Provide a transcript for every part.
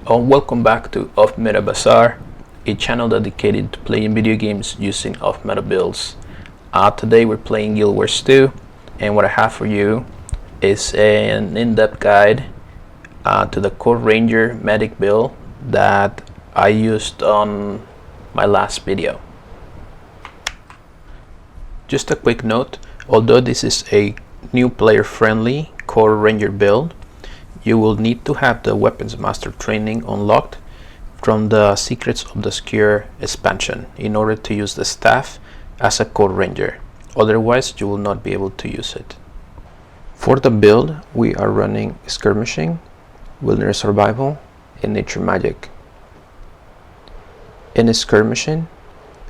Welcome back to Off Meta Bazaar, a channel dedicated to playing video games using off meta builds. Today we're playing Guild Wars 2, and what I have for you is an in-depth guide to the Core Ranger Medic build that I used on my last video. Just a quick note, although this is a new player-friendly Core Ranger build, you will need to have the Weapons Master training unlocked from the Secrets of the Skewer expansion in order to use the staff as a Core Ranger. Otherwise, you will not be able to use it. For the build, we are running Skirmishing, Wilderness Survival, and Nature Magic. In Skirmishing,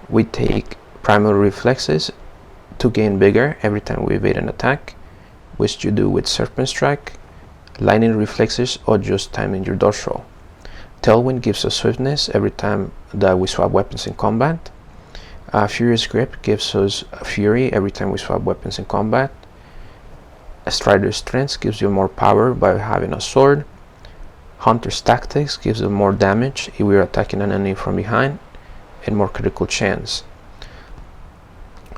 we take Primal Reflexes to gain bigger every time we evade an attack, which you do with Serpent Strike, Lightning Reflexes, or just timing your dodge roll. Tailwind gives us swiftness every time that we swap weapons in combat. Furious Grip gives us fury every time we swap weapons in combat. Strider's Strength gives you more power by having a sword. Hunter's Tactics gives you more damage if we are attacking an enemy from behind, and more critical chance.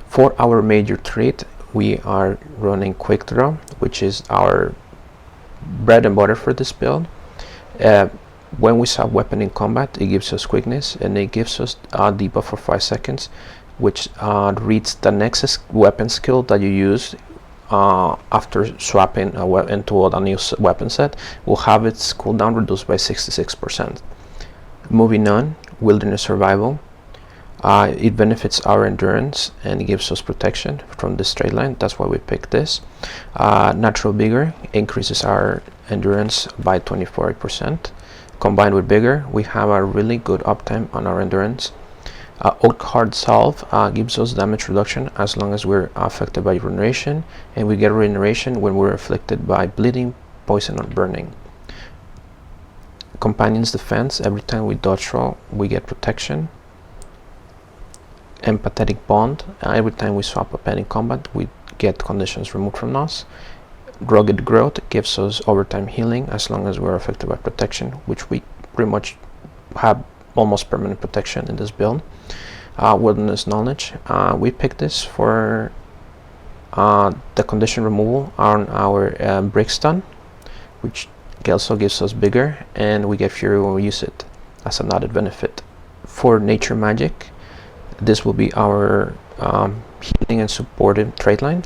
For our major trait, we are running Quick Draw, which is our bread and butter for this build. When we swap weapon in combat, it gives us quickness, and it gives us a debuff for 5 seconds, which reads the next weapon skill that you use after swapping into a new weapon set. Will have its cooldown reduced by 66%. Moving on, Wilderness Survival. It benefits our endurance and gives us protection from the straight line. That's why we picked this. Natural Vigor increases our endurance by 24%. Combined with Vigor, we have a really good uptime on our endurance. Oak Heart Salve gives us damage reduction as long as we're affected by regeneration, and we get regeneration when we're afflicted by bleeding, poison, or burning. Companion's Defense, every time we dodge roll, we get protection. Empathetic Bond, every time we swap a pet in combat, we get conditions removed from us. Rugged Growth gives us overtime healing as long as we're affected by protection, which we pretty much have almost permanent protection in this build. Wilderness Knowledge, we picked this for the condition removal on our Brick Stun, which also gives us bigger, and we get fury when we use it as an added benefit. For Nature Magic, this will be our healing and supportive trait line.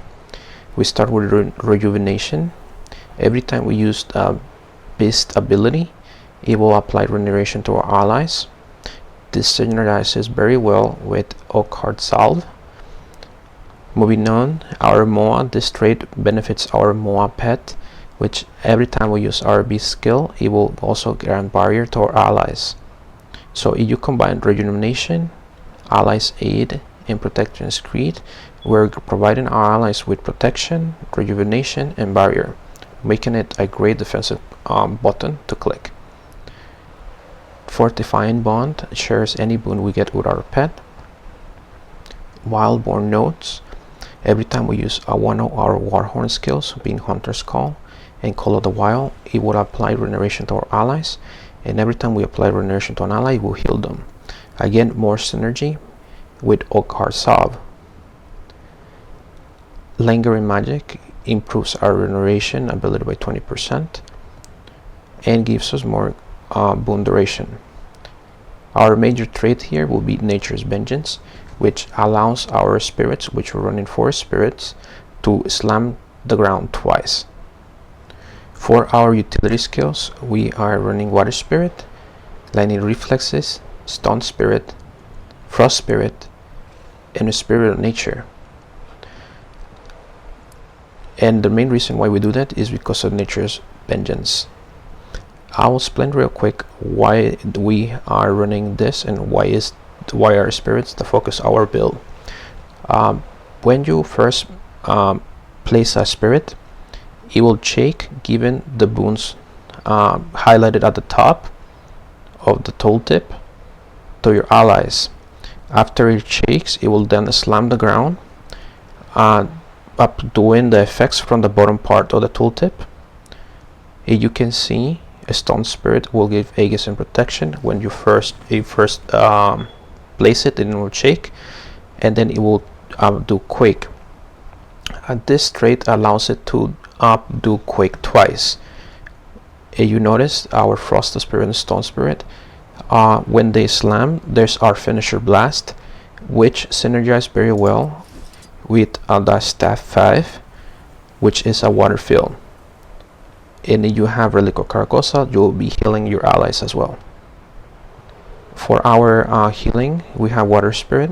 We start with Rejuvenation. Every time we use the Beast ability, it will apply regeneration to our allies. This synergizes very well with Oak Heart Salve. Moving on, our Moa. This trait benefits our Moa pet, which every time we use our Beast skill, it will also grant barrier to our allies. So if you combine Rejuvenation, Allies Aid, and Protection Screed, we're providing our allies with protection, rejuvenation, and barrier, making it a great defensive button to click. Fortifying Bond shares any boon we get with our pet. Wildborn Notes, every time we use one of our Warhorn skills, being Hunter's Call and Call of the Wild, it will apply regeneration to our allies, and every time we apply regeneration to an ally, it will heal them. Again, more synergy with Oak Heart Salve. Lingering Magic improves our regeneration ability by 20% and gives us more boon duration. Our major trait here will be Nature's Vengeance, which allows our spirits, which we're running 4 spirits, to slam the ground twice. For our utility skills, we are running Water Spirit, Lightning Reflexes, Stone Spirit, Frost Spirit, and a Spirit of Nature. And the main reason why we do that is because of Nature's Vengeance. I will explain real quick why we are running this and why are spirits the focus of our build. When you first place a spirit, it will shake given the boons highlighted at the top of the tooltip to your allies. After it shakes, it will then slam the ground, up doing the effects from the bottom part of the tooltip. You can see A Stone Spirit will give Aegis and protection. When you first place it, it will shake, and then it will do Quake. This trait allows it to do Quake twice. You notice our Frost Spirit and Stone Spirit, when they slam, there's our Finisher Blast, which synergize very well with the Staff 5, which is a water field. And you have Relico Caracosa, you'll be healing your allies as well. For our healing, we have Water Spirit,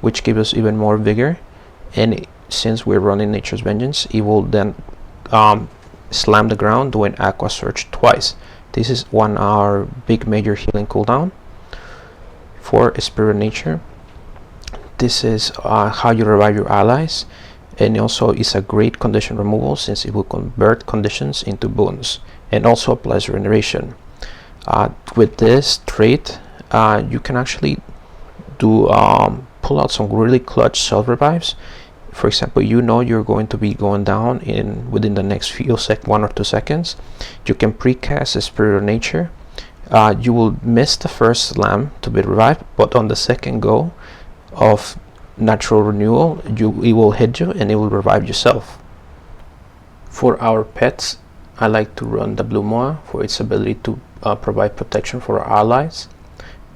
which gives us even more vigor, and since we're running Nature's Vengeance, it will then slam the ground doing Aqua Surge twice. This is our big major healing cooldown. For Spirit Nature, this is how you revive your allies, and also is a great condition removal since it will convert conditions into boons, and also applies regeneration. With this trait, you can actually do pull out some really clutch self revives. For example, you know you're going to be going down within the next few 1 or 2 seconds. You can precast a Spirit of Nature. You will miss the first slam to be revived, but on the second go of natural renewal, it will hit you and it will revive yourself. For our pets, I like to run the Blue Moa for its ability to provide protection for our allies,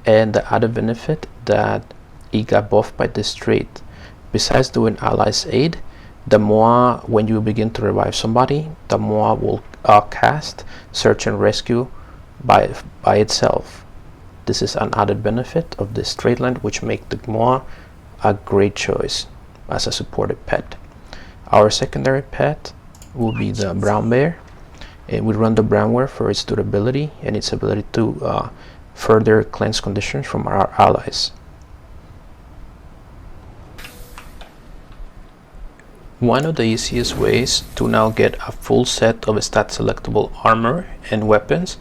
and the added benefit that it got buffed by this trait. Besides doing allies aid, the Moa, when you begin to revive somebody, the Moa will cast Search and Rescue by itself. This is an added benefit of this trait line, which makes the Moa a great choice as a supported pet. Our secondary pet will be the Brown Bear, and we run the Brown Bear for its durability and its ability to further cleanse conditions from our allies. One of the easiest ways to now get a full set of stat selectable armor and weapons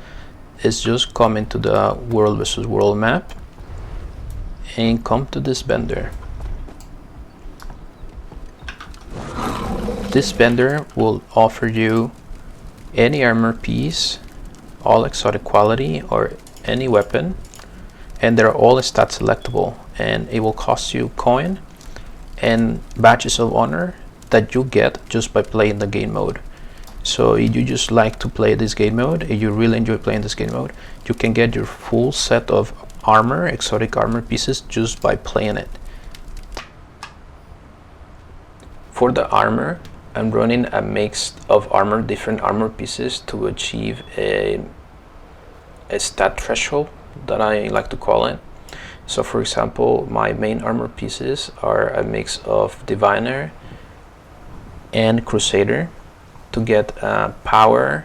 is just come into the World vs. World map and come to this vendor. This vendor will offer you any armor piece, all exotic quality, or any weapon, and they're all stat selectable, and it will cost you coin and badges of honor that you get just by playing the game mode. So if you just like to play this game mode, if you really enjoy playing this game mode, you can get your full set of armor, exotic armor pieces, just by playing it. For the armor, I'm running a mix of different armor pieces to achieve a stat threshold that I like to call it. So for example, my main armor pieces are a mix of Diviner and Crusader to get power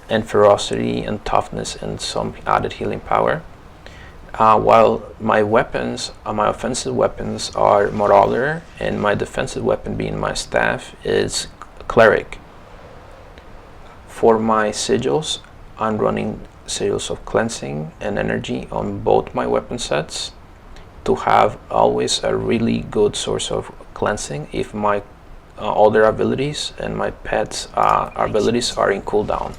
and ferocity and toughness and some added healing power, while my weapons, my offensive weapons are Marauder, and my defensive weapon, being my staff, is Cleric. For my sigils, I'm running sigils of cleansing and energy on both my weapon sets to have always a really good source of cleansing if my other abilities and my pets abilities are in cooldown.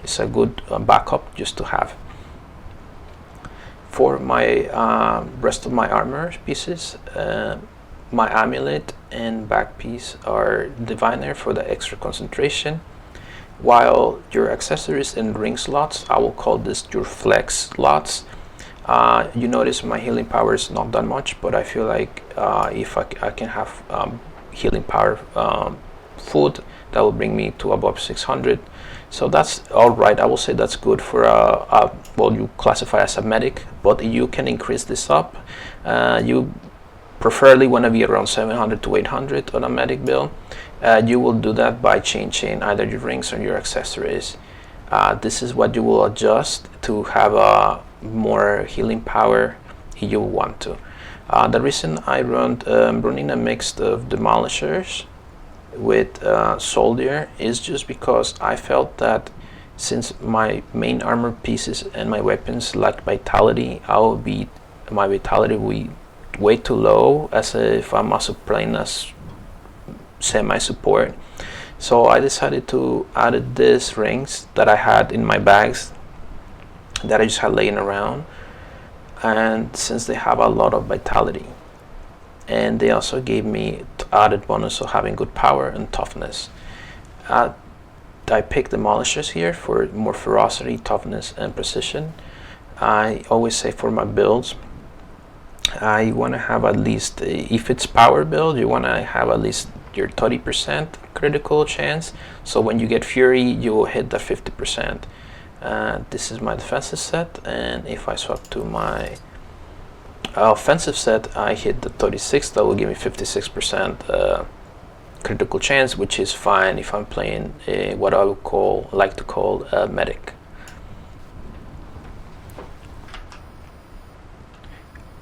It's a good backup just to have. For my rest of my armor pieces, my amulet and back piece are Diviner for the extra concentration, while your accessories and ring slots, I will call this your flex slots. You notice my healing power is not that much, but I feel like if I can have healing power food, that will bring me to above 600. So that's all right. I will say that's good for well, you classify as a medic, but you can increase this up. You preferably want to be around 700 to 800 on a medic build. You will do that by changing either your rings or your accessories. This is what you will adjust to have a more healing power if you want to. The reason I running a mix of Demolishers with Soldier is just because I felt that since my main armor pieces and my weapons lack vitality, my vitality will be way too low as if I'm also playing as semi-support. So I decided to add these rings that I had in my bags that I just had laying around, and since they have a lot of vitality, and they also gave me added bonus of having good power and toughness. I picked demolishers here for more ferocity, toughness, and precision. I always say for my builds, I want to have at least, if it's power build, you want to have at least your 30% critical chance. So when you get fury, you will hit the 50%. This is my defensive set, and if I swap to my offensive set, I hit the 36. That will give me 56% critical chance, which is fine if I'm playing what I would like to call a medic.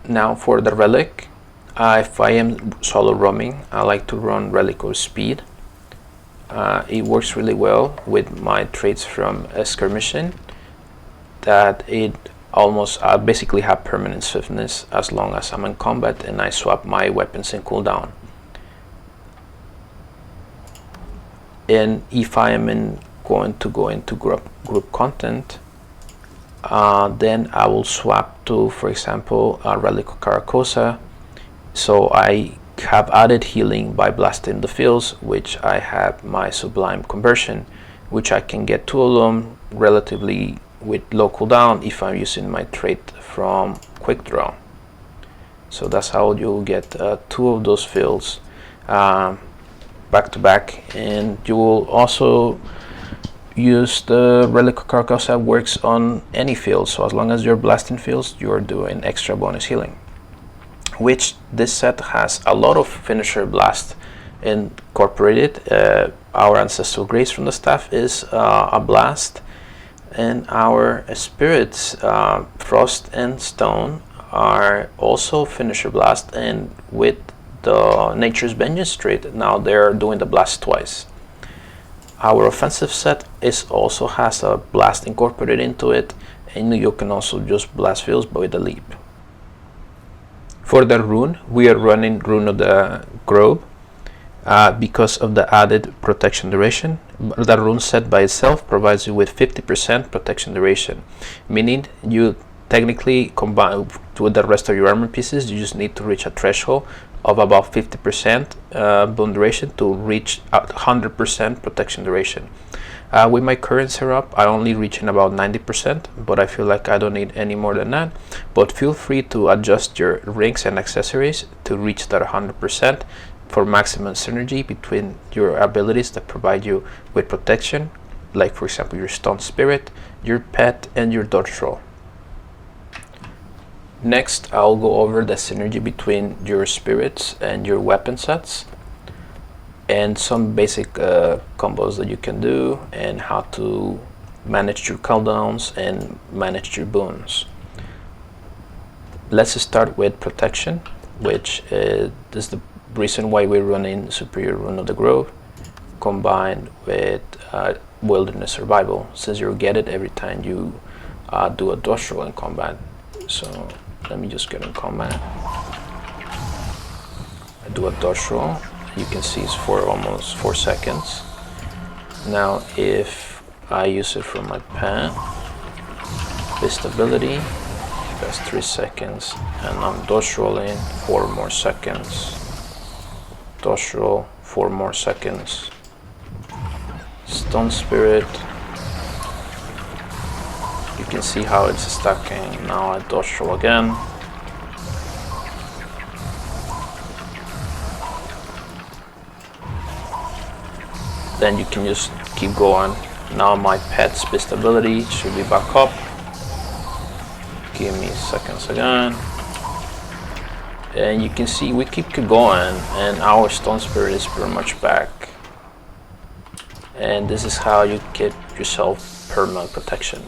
Now for the relic, if I am solo roaming, I like to run relic of speed. It works really well with my traits from skirmishing, that it almost basically have permanent swiftness as long as I'm in combat and I swap my weapons in cooldown. And if I am going to go into group content, then I will swap to, for example, a Relic of Caracosa. So I have added healing by blasting the fields, which I have my Sublime conversion, which I can get 2 of them relatively with low cooldown if I'm using my trait from Quick Draw. So that's how you'll get 2 of those fields back to back, and you will also use the Relic of Carcosa. Works on any field, so as long as you're blasting fields, you're doing extra bonus healing, which this set has a lot of finisher blast incorporated. Our Ancestral Grace from the staff is a blast, and our spirits, Frost and Stone, are also finisher blast, and with the Nature's Vengeance trait, now they're doing the blast twice. Our offensive set also has a blast incorporated into it, and you can also just blast fields with a leap. For the rune, we are running Rune of the Grove because of the added protection duration. The rune set by itself provides you with 50% protection duration, meaning you technically combine with the rest of your armor pieces, you just need to reach a threshold of about 50% bone duration to reach 100% protection duration. With my current setup, I only reach in about 90%, but I feel like I don't need any more than that. But feel free to adjust your rings and accessories to reach that 100% for maximum synergy between your abilities that provide you with protection, like for example your Stone Spirit, your pet, and your dodge roll. Next, I'll go over the synergy between your spirits and your weapon sets, and some basic combos that you can do, and how to manage your cooldowns and manage your boons. Let's start with protection, which is the reason why we're running Superior Rune of the Grove combined with Wilderness Survival, since you'll get it every time you do a dodge roll in combat. So let me just get in combat. I do a dodge roll. You can see it's for almost 4 seconds. Now if I use it for my pet, this ability, that's 3 seconds, and I'm dodge rolling 4 more seconds. Dodge roll 4 more seconds. Stone Spirit. You can see how it's stacking. Now I dodge roll again. Then you can just keep going. Now my pet's beast ability should be back up. Give me seconds again. And you can see we keep going, and our Stone Spirit is pretty much back. And this is how you get yourself permanent protection.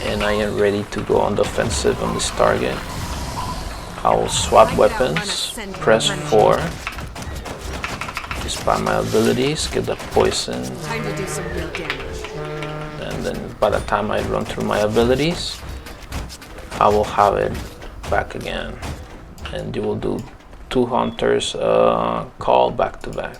And I am ready to go on the offensive on this target. I will swap weapons, press 4, expand my abilities, get the poison, and then by the time I run through my abilities, I will have it back again, and you will do 2 hunters call back to back.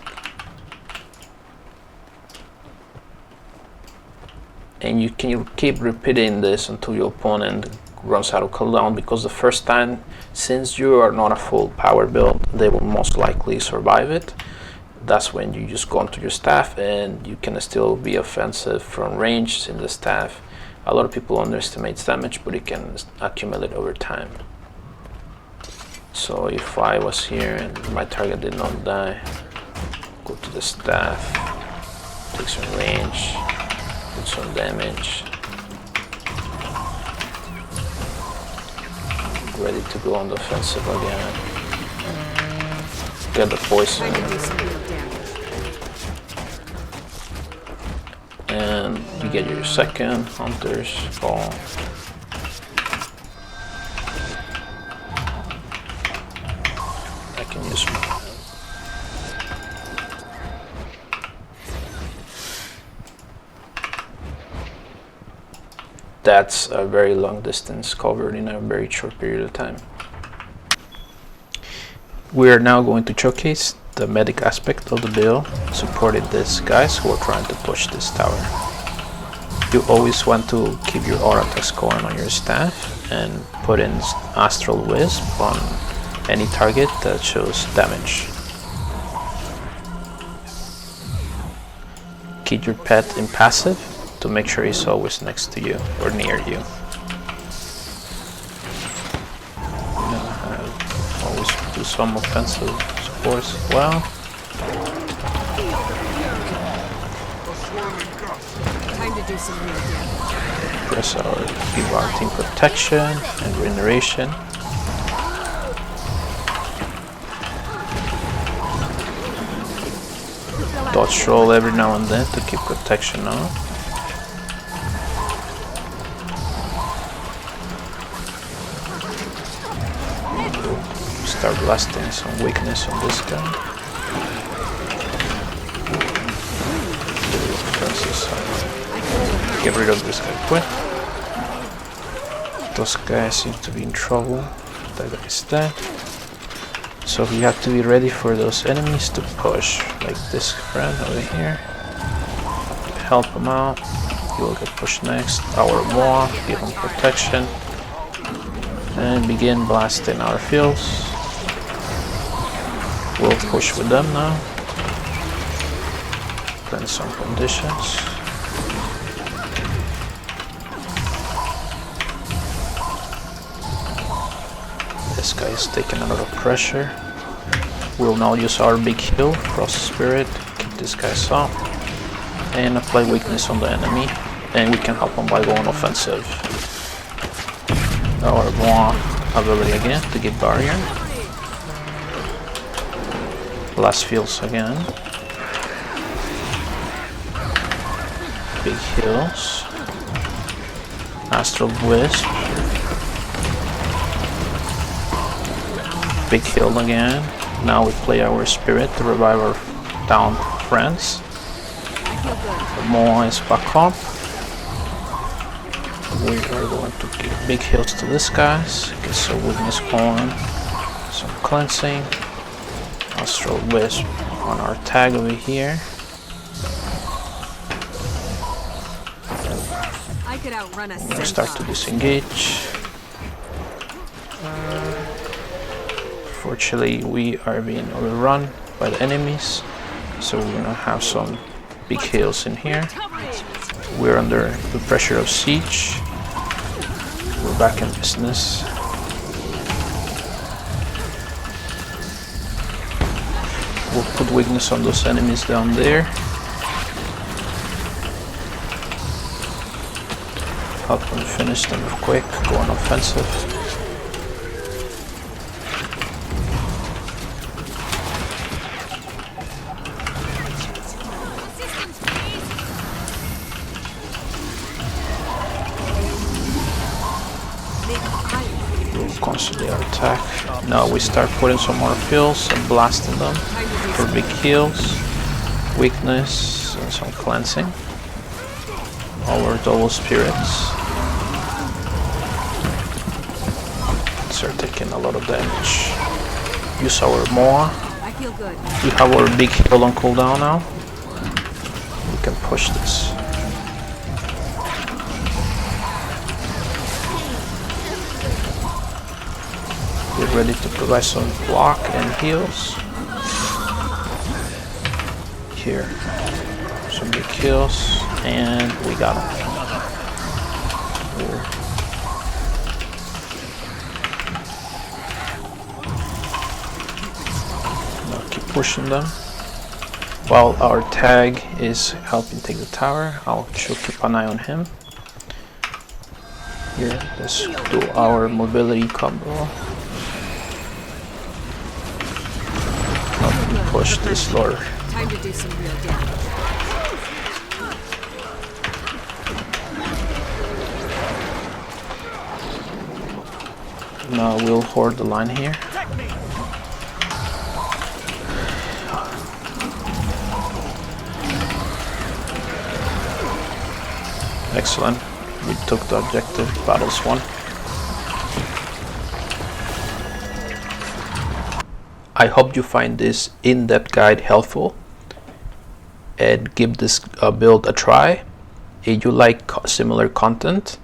And you can keep repeating this until your opponent runs out of cooldown, because the first time, since you are not a full power build, they will most likely survive it. That's when you just go onto your staff, and you can still be offensive from range in the staff. A lot of people underestimate damage, but it can accumulate over time. So if I was here and my target did not die, go to the staff, take some range, put some damage, ready to go on the offensive again. Get the poison. And you get your second hunter's call. I can use my... That's a very long distance covered in a very short period of time. We are now going to showcase the medic aspect of the build, supporting these guys who are trying to push this tower. You always want to keep your aura attacks going on your staff and put in Astral Wisp on any target that shows damage. Keep your pet in passive to make sure he's always next to you or near you. Always do some offensive support as well. Time to do some real damage. Press our give our team protection and regeneration. Dodge roll every now and then to keep protection on. Start blasting some weakness on this guy. Get rid of this guy quick. Those guys seem to be in trouble. That guy's dead. So we have to be ready for those enemies to push, like this friend over here. Help him out. He will get pushed next. Our Moa, give him protection. And begin blasting our fields. We'll push with them now. Then some conditions. This guy is taking a lot of pressure. We'll now use our big heal, Frost Spirit, keep these guys up, and apply weakness on the enemy, and we can help him by going offensive. Our Moa ability again to get barrier. Blast fields again. Big heals. Astral Wisp. Big heal again. Now we play our spirit to revive our downed friends. The Moa is back up. We are going to give big heals to these guys. Get some weakness going. Some cleansing. Astral Wisp on our tag over here. I could outrun a We'll start to disengage. Fortunately, we are being overrun by the enemies, so we're gonna have some big heals in here. We're under the pressure of siege. We're back in business. We'll put weakness on those enemies down there. Help them finish them quick, go on offensive. We'll constantly attack. Now we start putting some more fills and blasting them for big heals, weakness, and some cleansing. Our double spirits start taking a lot of damage. use our Moa. I feel good. We have our big heal on cooldown now. We can push this. We're ready to provide some block and heals. Here, some big heals, and we got him. Here. Now keep pushing them. While our tag is helping take the tower, I'll keep an eye on him. Here, let's do our mobility combo. Push this lord. Time to do some real damage. Now we'll hoard the line here. Excellent. We took the objective. Battles won. I hope you find this in-depth guide helpful and give this build a try. If you like similar content,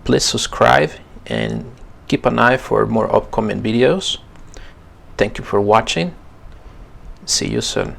please subscribe and keep an eye for more upcoming videos. Thank you for watching. See you soon.